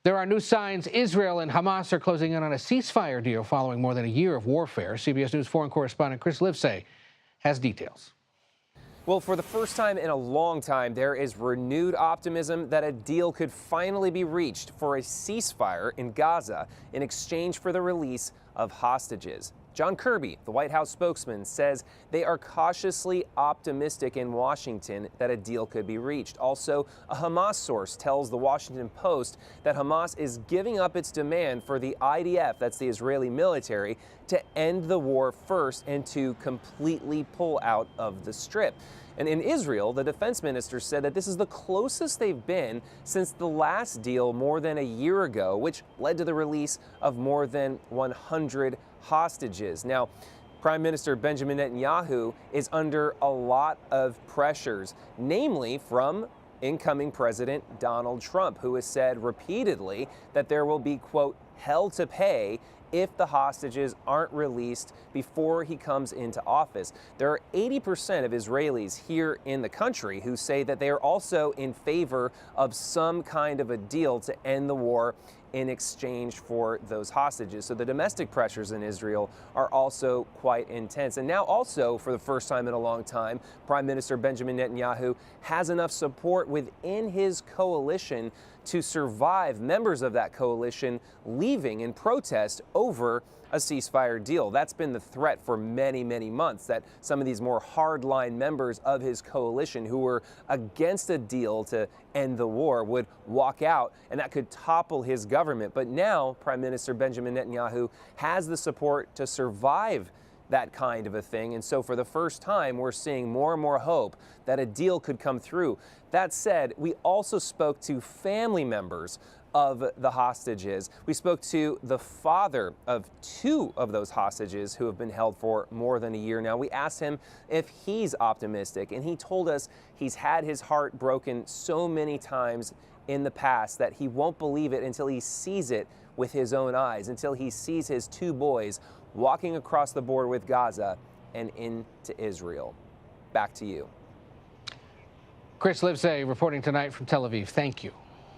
There are new signs Israel and Hamas are closing in on a ceasefire deal following more than a year of warfare. CBS News foreign correspondent Chris Livesay has details. Well, for the first time in a long time, there is renewed optimism that a deal could finally be reached for a ceasefire in Gaza in exchange for the release of hostages. John Kirby, the White House spokesman, says they are cautiously optimistic in Washington that a deal could be reached. Also, a Hamas source tells the Washington Post that Hamas is giving up its demand for the IDF, that's the Israeli military, to end the war first and to completely pull out of the Strip. And in Israel, the defense minister said that this is the closest they've been since the last deal more than a year ago, which led to the release of more than 100 hostages. Now, Prime Minister Benjamin Netanyahu is under a lot of pressures, namely from incoming President Donald Trump, who has said repeatedly that there will be, quote, hell to pay if the hostages aren't released before he comes into office. There are 80% of Israelis here in the country who say that they are also in favor of some kind of a deal to end the war in exchange for those hostages. So the domestic pressures in Israel are also quite intense. And now also, for the first time in a long time, Prime Minister Benjamin Netanyahu has enough support within his coalition to survive members of that coalition leaving in protest over a ceasefire deal. That's been the threat for many, many months, that some of these more hardline members of his coalition who were against a deal to end the war would walk out, and that could topple his government. But now Prime Minister Benjamin Netanyahu has the support to survive that kind of a thing. And so for the first time, we're seeing more and more hope that a deal could come through. That said, we also spoke to family members of the hostages. We spoke to the father of two of those hostages who have been held for more than a year now. We asked him if he's optimistic, and he told us he's had his heart broken so many times in the past that he won't believe it until he sees it with his own eyes, until he sees his two boys walking across the border with Gaza and into Israel. Back to you. Chris Livesay reporting tonight from Tel Aviv. Thank you.